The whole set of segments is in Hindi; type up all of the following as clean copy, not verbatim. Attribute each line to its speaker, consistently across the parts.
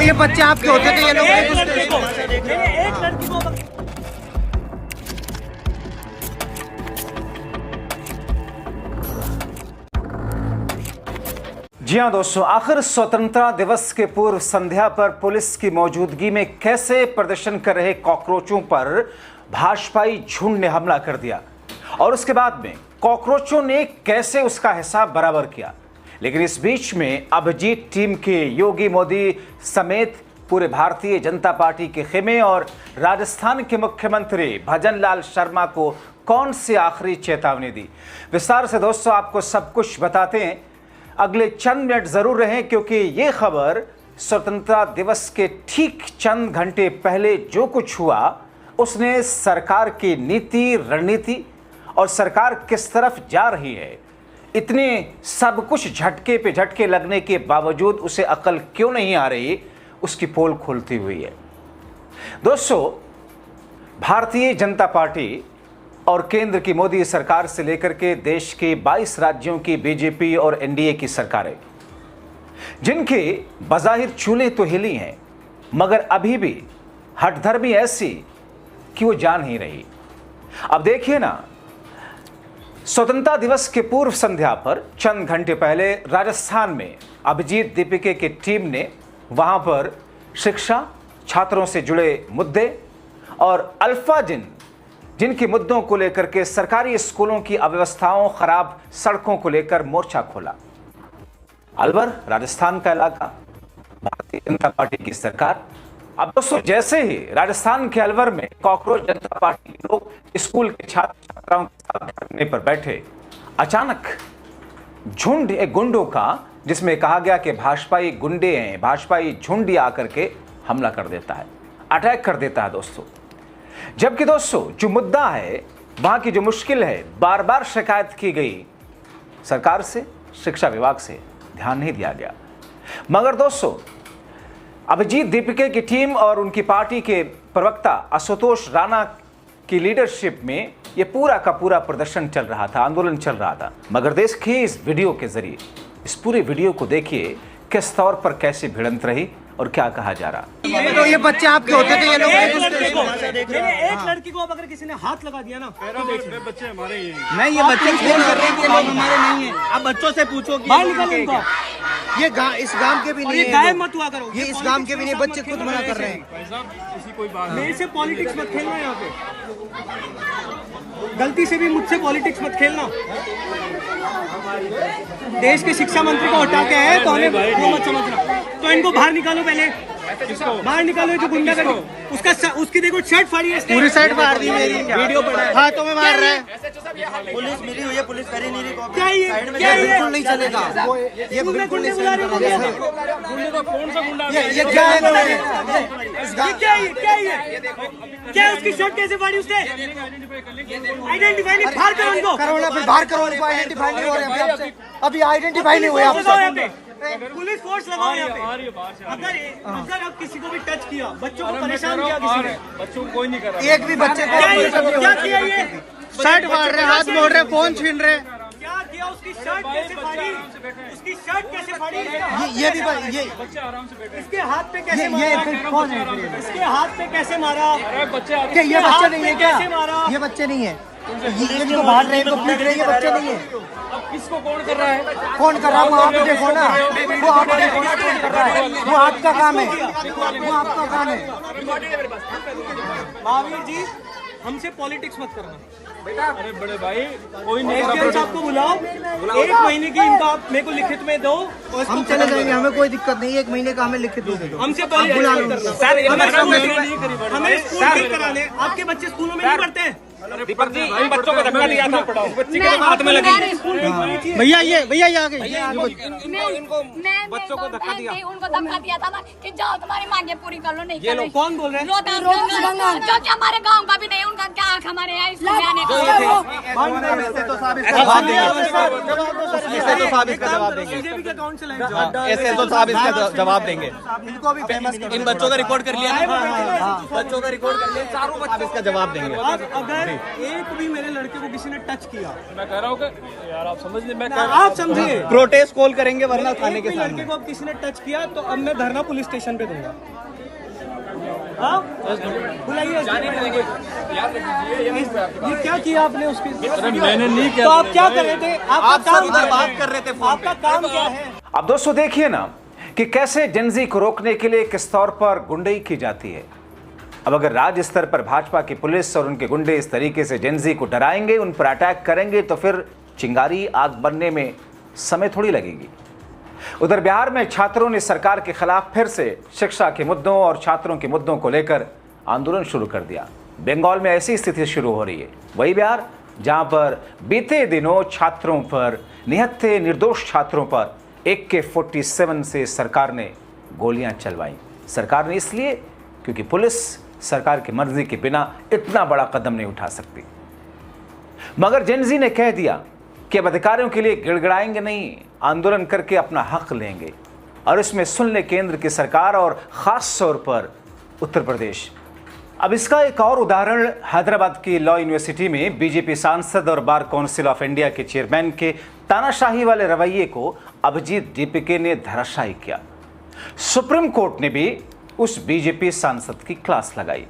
Speaker 1: ये बच्चे आपके होते थे, ये लोग
Speaker 2: एक लड़की को
Speaker 3: जी हाँ दोस्तों, आखिर स्वतंत्रता दिवस के पूर्व संध्या पर पुलिस की मौजूदगी में कैसे प्रदर्शन कर रहे कॉकरोचों पर भाजपाई झुंड ने हमला कर दिया और उसके बाद में कॉकरोचों ने कैसे उसका हिसाब बराबर किया। लेकिन इस बीच में अभिजीत टीम के योगी मोदी समेत पूरे भारतीय जनता पार्टी के खेमे और राजस्थान के मुख्यमंत्री भजन लाल शर्मा को कौन सी आखिरी चेतावनी दी, विस्तार से दोस्तों आपको सब कुछ बताते हैं। अगले चंद मिनट जरूर रहें, क्योंकि ये खबर स्वतंत्रता दिवस के ठीक चंद घंटे पहले जो कुछ हुआ उसने सरकार की नीति, रणनीति और सरकार किस तरफ जा रही है, इतने सब कुछ झटके पे झटके लगने के बावजूद उसे अकल क्यों नहीं आ रही, उसकी पोल खुलती हुई है। दोस्तों, भारतीय जनता पार्टी और केंद्र की मोदी सरकार से लेकर के देश के 22 राज्यों की बीजेपी और एनडीए की सरकारें, जिनके बज़ाहिर चूल्हे तो हिली हैं, मगर अभी भी हठधर्मी ऐसी कि वो जा नहीं रही। अब देखिए ना, स्वतंत्रता दिवस के पूर्व संध्या पर चंद घंटे पहले राजस्थान में अभिजीत दीपिके की टीम ने वहां पर शिक्षा, छात्रों से जुड़े मुद्दे और अल्फा जिनके मुद्दों को लेकर के सरकारी स्कूलों की अव्यवस्थाओं, खराब सड़कों को लेकर मोर्चा खोला। अलवर राजस्थान का इलाका, भारतीय जनता पार्टी की सरकार। अब दोस्तों, जैसे ही राजस्थान के अलवर में कॉकरोच जनता पार्टी के लोग स्कूल के छात्र छात्राओं के साथ धरने पर बैठे, अचानक झुंड एक गुंडों का, जिसमें कहा गया कि भाजपाई गुंडे हैं, भाजपाई झुंड आकर के हमला कर देता है, अटैक कर देता है दोस्तों। जबकि दोस्तों, जो मुद्दा है, वहां की जो मुश्किल है, बार बार शिकायत की गई सरकार से, शिक्षा विभाग से, ध्यान नहीं दिया गया। मगर दोस्तों, अभिजीत दीपिके की टीम और उनकी पार्टी के प्रवक्ता आशुतोष राणा की लीडरशिप में यह पूरा का पूरा प्रदर्शन चल रहा था, आंदोलन चल रहा था। मगर देखिए इस वीडियो के जरिए, इस पूरे वीडियो को देखिए किस तौर पर कैसे भिड़ंत रही और क्या कहा जा रहा।
Speaker 1: तो ये बच्चे आपके होते थे, ये लोग
Speaker 2: एक लड़की को अब अगर किसी ने हाथ लगा दिया ना,
Speaker 4: बच्चे हमारे ही हैं।
Speaker 1: नहीं, ये बच्चे फोन कर रहे हैं कि लोग हमारे नहीं है। अब बच्चों से पूछो कि
Speaker 2: बाहर निकलो इनको।
Speaker 1: ये इस गांव के भी नहीं है,
Speaker 2: गायब मत हुआ करो।
Speaker 1: ये इस गांव के भी नहीं, बच्चे खुद मना कर रहे हैं।
Speaker 4: भाई साहब, ऐसी कोई बात नहीं।
Speaker 2: मेरे से पॉलिटिक्स मत खेलना, यहाँ पे गलती से भी मुझसे पॉलिटिक्स मत खेलना। देश के शिक्षा मंत्री को हटा के आए तो हमें वो मत समझना। तो इनको बाहर निकालो, पहले बाहर निकालो जो गुंडा कर उसका उसकी देखो शर्ट फाड़ी है,
Speaker 1: पूरी साइड मार दी, मेरी वीडियो पड़ा है, हाथों में मार रहा है।
Speaker 5: पुलिस मिली हुई है, पुलिस करी नहीं रही।
Speaker 2: क्या ये
Speaker 1: बिल्कुल नहीं चलेगा, ये बिल्कुल नहीं चलेगा। ये क्या है,
Speaker 2: क्या उसकी शर्ट कैसे फाड़ी उसने? आइडेंटिफाई नहीं, बाहर करो उनको।
Speaker 1: करो ना, फिर बाहर करो उनको। आइडेंटिफाई नहीं हो रहे अभी आइडेंटिफाई नहीं हुए आपसे।
Speaker 2: पुलिस फोर्स लगाओ यहाँ पे। अगर अब किसी को भी टच किया, बच्चों को परेशान किया किसी ने,
Speaker 4: बच्चों को कोई नहीं कर रहा।
Speaker 1: एक भी बच्चे को
Speaker 2: क्या किया ये?
Speaker 1: शर्ट मार रहे, हाथ मोड़ रहे, फोन छीन रहे।
Speaker 2: क्या किया? उसकी शर्ट कैसे फाड़ी? उसकी शर्ट कैसे फाड़ी?
Speaker 1: ये भी ये
Speaker 4: बच्चे आराम से बैठे।
Speaker 2: इसके हाथ पे कैसे
Speaker 1: ये
Speaker 2: मारा?
Speaker 1: कौन है?
Speaker 2: इसके हाथ पे कैसे मारा?
Speaker 4: बच्चे
Speaker 1: क्या ये बच्चे नहीं है? क्या
Speaker 2: कैसे मारा?
Speaker 1: ये बच्चे नहीं है? ये जो बाहर रहे, तो पीट रहे, ये बच्चे नहीं है।
Speaker 4: अब किसको कौन कर रहा है?
Speaker 1: कौन कर रहा है वो आप देखो ना, वो आप देखो ना कौन कर रहा है। वो आपका काम है, वो आपका काम है।
Speaker 2: महावीर जी, हमसे पॉलिटिक्स मत करना।
Speaker 4: अरे बड़े भाई, कोई नहीं कर
Speaker 2: एसडीएम साहब को बुलाओ, 1 महीने की इनका आप मेरे को लिखित में दो।
Speaker 1: हम चले जाएंगे, हमें कोई दिक्कत नहीं है। 1 महीने का हमें लिखित दे दो।
Speaker 2: हमसे पॉलिटिक्स मत करना। हमें स्कूल ठीक कराने। आपके बच्चे स्कूलों में नहीं पढ़ते हैं?
Speaker 4: दीपक जी, इन बच्चों को धक्का दिया था, बच्चे के हाथ में लगी।
Speaker 1: भैया ये आ गए।
Speaker 4: इनको बच्चों को धक्का दिया,
Speaker 6: उनको धक्का दिया था ना कि जाओ तुम्हारी मांगे पूरी कर लो। नहीं
Speaker 2: ये लोग कौन बोल रहे हैं?
Speaker 6: जो कि हमारे गांव का भी नहीं, उनका क्या हक हमारे यहाँ स्कूल में आने का?
Speaker 1: ऐसे तो साहब इसका जवाब देंगे।
Speaker 2: बीजेपी के अकाउंट से लाइन
Speaker 1: ऐसे तो साहब इसका जवाब देंगे। इनको भी
Speaker 5: इन बच्चों का रिकॉर्ड कर लिया, बच्चों का रिकॉर्ड कर लिया, चारों बच्चों
Speaker 1: इसका जवाब देंगे।
Speaker 2: अगर एक भी मेरे लड़के को किसी ने टच किया,
Speaker 4: मैं कह रहा हूँ कि यार आप समझ नहीं,
Speaker 2: आप समझिए,
Speaker 5: प्रोटेस्ट कॉल करेंगे वरना थाने
Speaker 2: एक
Speaker 5: के
Speaker 2: भी लड़के को अब किसी ने टच किया तो अब मैं धरना पुलिस स्टेशन पे दूंगा। हाँ बुलाइए, ये क्या किया आपने उसके?
Speaker 4: मैंने नहीं किया।
Speaker 2: तो आप क्या कर रहे थे?
Speaker 5: आप सब उधर बात कर रहे थे फोन
Speaker 2: आपका काम क्या है?
Speaker 3: अब दोस्तों देखिए ना कि कैसे जेनजी को रोकने के लिए किस तौर पर गुंडई की जाती है। अब अगर राज्य स्तर पर भाजपा की पुलिस और उनके गुंडे इस तरीके से जेनजी को डराएंगे, उन पर अटैक करेंगे, तो फिर चिंगारी आग बनने में समय थोड़ी लगेगी। उधर बिहार में छात्रों ने सरकार के खिलाफ फिर से शिक्षा के मुद्दों और छात्रों के मुद्दों को लेकर आंदोलन शुरू कर दिया। बंगाल में ऐसी स्थिति शुरू हो रही है, वही बिहार जहां पर बीते दिनों छात्रों पर, निहत्थे निर्दोष छात्रों पर AK-47 से सरकार ने गोलियां चलवाई। सरकार ने इसलिए क्योंकि पुलिस सरकार की मर्जी के बिना इतना बड़ा कदम नहीं उठा सकती। मगर जेनजी ने कह दिया कि अब अधिकारियों के लिए गिड़गिड़ाएंगे नहीं, आंदोलन करके अपना हक लेंगे। और इसमें सुन ले केंद्र की सरकार और खास तौर पर उत्तर प्रदेश। अब इसका एक और उदाहरण हैदराबाद की लॉ यूनिवर्सिटी में बीजेपी सांसद और बार काउंसिल ऑफ इंडिया के चेयरमैन के तानाशाही वाले रवैये को अभिजीत दीपिके ने धराशायी किया। सुप्रीम कोर्ट ने भी उस बीजेपी सांसद की क्लास लगाई।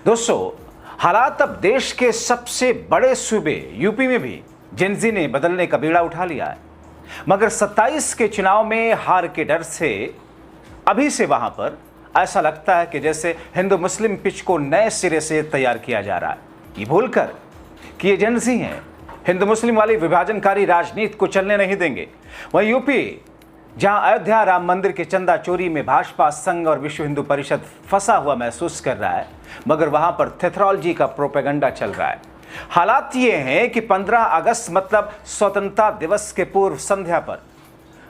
Speaker 3: दोस्तों, हालात अब देश के सबसे बड़े सूबे यूपी में भी जेनजी ने बदलने का बीड़ा उठा लिया है। मगर 27 के चुनाव में हार के डर से अभी से वहां पर ऐसा लगता है कि जैसे हिंदू मुस्लिम पिच को नए सिरे से तैयार किया जा रहा है, ये भूलकर कि ये जेनजी हैं, हिंदू मुस्लिम वाली विभाजनकारी राजनीति को चलने नहीं देंगे। वहीं यूपी, जहां अयोध्या राम मंदिर के चंदा चोरी में भाजपा, संघ और विश्व हिंदू परिषद फंसा हुआ महसूस कर रहा है, मगर वहां पर थेथरोलॉजी का प्रोपेगेंडा चल रहा है। हालात ये हैं कि 15 अगस्त मतलब स्वतंत्रता दिवस के पूर्व संध्या पर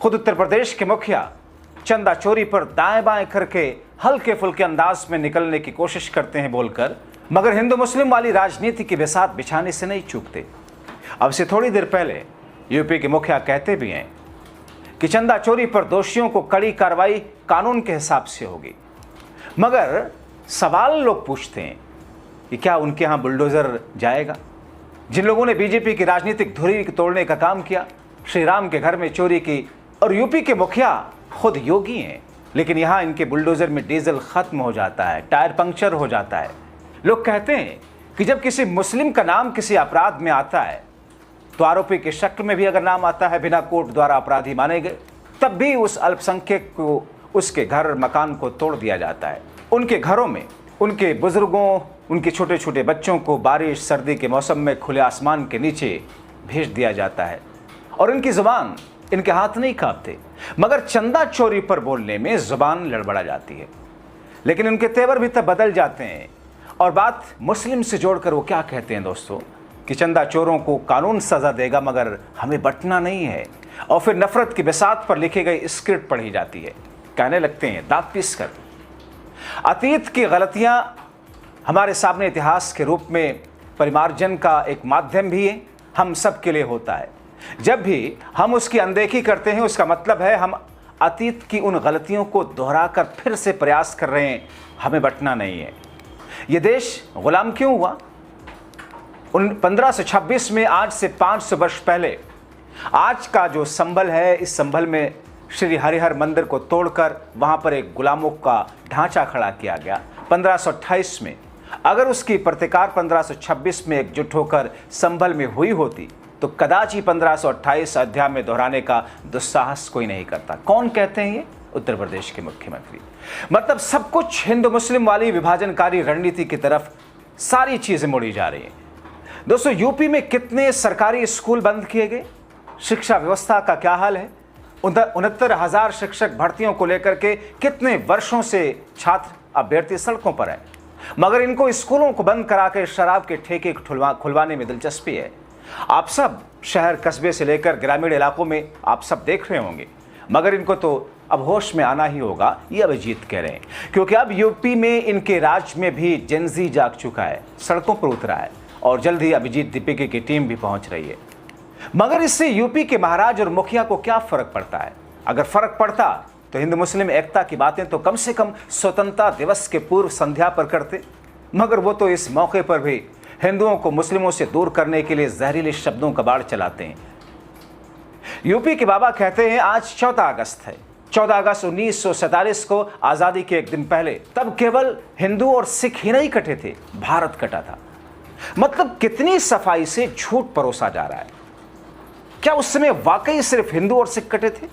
Speaker 3: खुद उत्तर प्रदेश के मुखिया चंदा चोरी पर दाएं बाएं करके हल्के फुल्के अंदाज में निकलने की कोशिश करते हैं बोलकर, मगर हिंदू मुस्लिम वाली राजनीति की बिसात बिछाने से नहीं चूकते। अब से थोड़ी देर पहले यूपी के मुखिया कहते भी हैं कि चंदा चोरी पर दोषियों को कड़ी कार्रवाई कानून के हिसाब से होगी। मगर सवाल लोग पूछते हैं कि क्या उनके यहां बुलडोजर जाएगा? जिन लोगों ने बीजेपी की राजनीतिक धुरी तोड़ने का काम किया, श्री राम के घर में चोरी की, और यूपी के मुखिया खुद योगी हैं, लेकिन यहां इनके बुलडोजर में डीजल खत्म हो जाता है, टायर पंक्चर हो जाता है। लोग कहते हैं कि जब किसी मुस्लिम का नाम किसी अपराध में आता है तो आरोपी के शक्ल में भी अगर नाम आता है, बिना कोर्ट द्वारा अपराधी माने गए, तब भी उस अल्पसंख्यक को, उसके घर मकान को तोड़ दिया जाता है। उनके घरों में उनके बुजुर्गों, उनके छोटे छोटे बच्चों को बारिश सर्दी के मौसम में खुले आसमान के नीचे भेज दिया जाता है, और इनकी जुबान, इनके हाथ नहीं कांपते, मगर चंदा चोरी पर बोलने में जुबान लड़बड़ा जाती है। लेकिन उनके तेवर भी तब बदल जाते हैं। और बात मुस्लिम से जोड़कर वो क्या कहते हैं दोस्तों, कि चंदा चोरों को कानून सजा देगा मगर हमें बंटना नहीं है। और फिर नफरत की बिसात पर लिखी गई स्क्रिप्ट पढ़ी जाती है। कहने लगते हैं दांत पीस कर, अतीत की गलतियां हमारे सामने इतिहास के रूप में परिमार्जन का एक माध्यम भी है, हम सब के लिए होता है। जब भी हम उसकी अनदेखी करते हैं, उसका मतलब है हम अतीत की उन गलतियों को दोहराकर फिर से प्रयास कर रहे हैं, हमें बंटना नहीं है। ये देश गुलाम क्यों हुआ? 1526 में, आज से 500 वर्ष पहले, आज का जो संभल है, इस संभल में श्री हरिहर मंदिर को तोड़कर वहां पर एक गुलामों का ढांचा खड़ा किया गया। 1528 में अगर उसकी प्रतिकार 1526 में एकजुट होकर संभल में हुई होती तो कदाच ही 1528 अध्याय में दोहराने का दुस्साहस कोई नहीं करता। कौन कहते हैं ये? उत्तर प्रदेश के मुख्यमंत्री। मतलब सब कुछ हिंदू मुस्लिम वाली विभाजनकारी रणनीति की तरफ सारी चीजें मोड़ी जा रही हैं। दोस्तों, यूपी में कितने सरकारी स्कूल बंद किए गए? शिक्षा व्यवस्था का क्या हाल है? 69,000 शिक्षक भर्तियों को लेकर के कितने वर्षों से छात्र अभ्यर्थी सड़कों पर है, मगर इनको स्कूलों को बंद करा के शराब के ठेके खुलवाने में दिलचस्पी है। आप सब शहर कस्बे से लेकर ग्रामीण इलाकों में आप सब देख रहे होंगे, मगर इनको तो अब होश में आना ही होगा, ये अभिजीत कह रहे हैं, क्योंकि अब यूपी में इनके राज में भी जेनजी जाग चुका है, सड़कों पर उतरा है, और जल्द ही अभिजीत दीपिके की टीम भी पहुंच रही है। मगर इससे यूपी के महाराज और मुखिया को क्या फर्क पड़ता है? अगर फर्क पड़ता तो हिंदू मुस्लिम एकता की बातें तो कम से कम स्वतंत्रता दिवस के पूर्व संध्या पर करते, मगर वो तो इस मौके पर भी हिंदुओं को मुस्लिमों से दूर करने के लिए जहरीले शब्दों का बाढ़ चलाते हैं। यूपी के बाबा कहते हैं आज 14 अगस्त है। 14 अगस्त 1947 को आजादी के एक दिन पहले, तब केवल हिंदू और सिख ही नहीं कटे थे, भारत कटा था। मतलब कितनी सफाई से झूठ परोसा जा रहा है। क्या उस समय वाकई सिर्फ हिंदू और सिख कटे थे?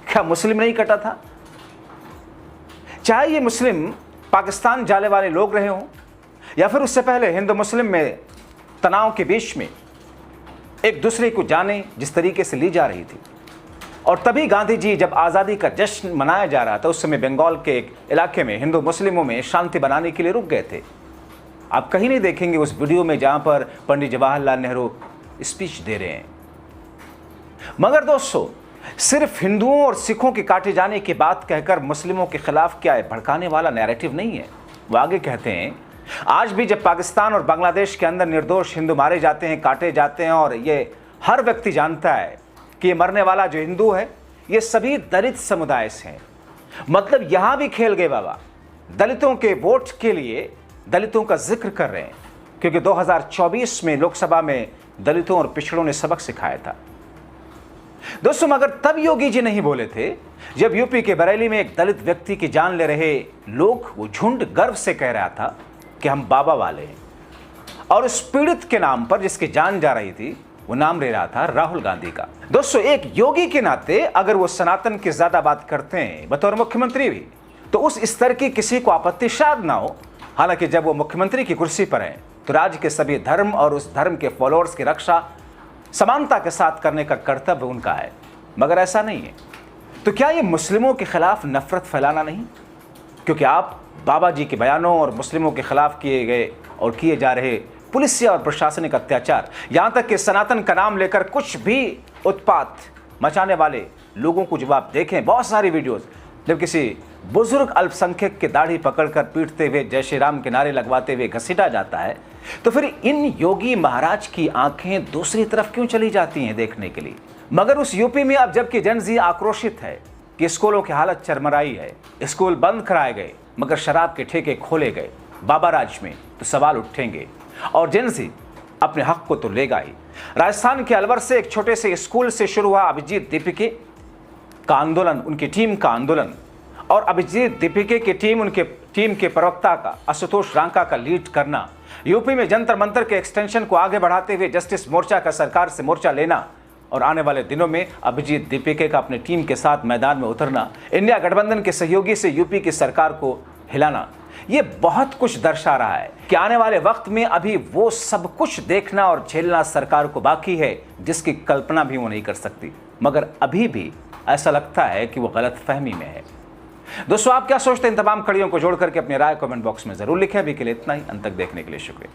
Speaker 3: क्या मुस्लिम नहीं कटा था? चाहे ये मुस्लिम पाकिस्तान जाने वाले लोग रहे हों या फिर उससे पहले हिंदू मुस्लिम में तनाव के बीच में एक दूसरे को जाने जिस तरीके से ली जा रही थी। और तभी गांधी जी जब आज़ादी का जश्न मनाया जा रहा था, उस समय बंगाल के एक इलाके में हिंदू मुस्लिमों में शांति बनाने के लिए रुक गए थे। आप कहीं नहीं देखेंगे उस वीडियो में जहां पर पंडित जवाहरलाल नेहरू स्पीच दे रहे हैं। मगर दोस्तों, सिर्फ हिंदुओं और सिखों के काटे जाने की बात कहकर मुस्लिमों के खिलाफ क्या है भड़काने वाला नैरेटिव नहीं है। वो आगे कहते हैं आज भी जब पाकिस्तान और बांग्लादेश के अंदर निर्दोष हिंदू मारे जाते हैं, काटे जाते हैं, और ये हर व्यक्ति जानता है कि ये मरने वाला जो हिंदू है ये सभी दलित समुदाय से हैं। मतलब यहां भी खेल गए बाबा, दलितों के वोट के लिए दलितों का जिक्र कर रहे हैं, क्योंकि 2024 में लोकसभा में दलितों और पिछड़ों ने सबक सिखाया था। दोस्तों, मगर तब योगी जी नहीं बोले थे जब यूपी के बरेली में एक दलित व्यक्ति की जान ले रहे लोग, वो झुंड गर्व से कह रहा था कि हम बाबा वाले हैं, और उस पीड़ित के नाम पर जिसकी जान जा रही थी वो नाम ले रहा था राहुल गांधी का। दोस्तों, एक योगी के नाते अगर वो सनातन की ज्यादा बात करते हैं बतौर मुख्यमंत्री भी, तो उस स्तर की किसी को आपत्ति शायद ना हो। हालांकि जब वो मुख्यमंत्री की कुर्सी पर हैं तो राज्य के सभी धर्म और उस धर्म के फॉलोअर्स की रक्षा समानता के साथ करने का कर्तव्य उनका है। मगर ऐसा नहीं है। तो क्या ये मुस्लिमों के खिलाफ नफरत फैलाना नहीं? क्योंकि आप बाबा जी के बयानों और मुस्लिमों के खिलाफ किए गए और किए जा रहे पुलिसिया और प्रशासनिक अत्याचार, यहां तक कि सनातन का नाम लेकर कुछ भी उत्पात मचाने वाले लोगों को जब आप देखें, बहुत सारी वीडियोस, जब किसी बुजुर्ग अल्पसंख्यक की दाढ़ी पकड़कर पीटते हुए जय श्री राम के नारे लगवाते हुए घसीटा जाता है, तो फिर इन योगी महाराज की आंखें दूसरी तरफ क्यों चली जाती हैं देखने के लिए? मगर उस यूपी में अब जबकि जनजी आक्रोशित है कि स्कूलों की हालत चरमराई है, स्कूल बंद कराए गए मगर शराब के ठेके खोले गए बाबा राज में, तो सवाल उठेंगे और जनजी अपने हक को तो लेगा ही। राजस्थान के अलवर से एक छोटे से स्कूल से शुरू हुआ अभिजीत दीपिके का आंदोलन, उनकी टीम का आंदोलन, और अभिजीत दीपिके की टीम, उनके टीम के प्रवक्ता का आशुतोष रांका का लीड करना, यूपी में जंतर मंतर के एक्सटेंशन को आगे बढ़ाते हुए जस्टिस मोर्चा का सरकार से मोर्चा लेना, और आने वाले दिनों में अभिजीत दीपिके का अपने टीम के साथ मैदान में उतरना, इंडिया गठबंधन के सहयोगी से यूपी की सरकार को हिलाना, ये बहुत कुछ दर्शा रहा है कि आने वाले वक्त में अभी वो सब कुछ देखना और झेलना सरकार को बाकी है जिसकी कल्पना भी वो नहीं कर सकती। मगर अभी भी ऐसा लगता है कि वो गलतफहमी में है। दोस्तों, आप क्या सोचते हैं? इन तमाम कड़ियों को जोड़ करके अपनी राय कमेंट बॉक्स में जरूर लिखें। अभी के लिए इतना ही। अंत तक देखने के लिए शुक्रिया।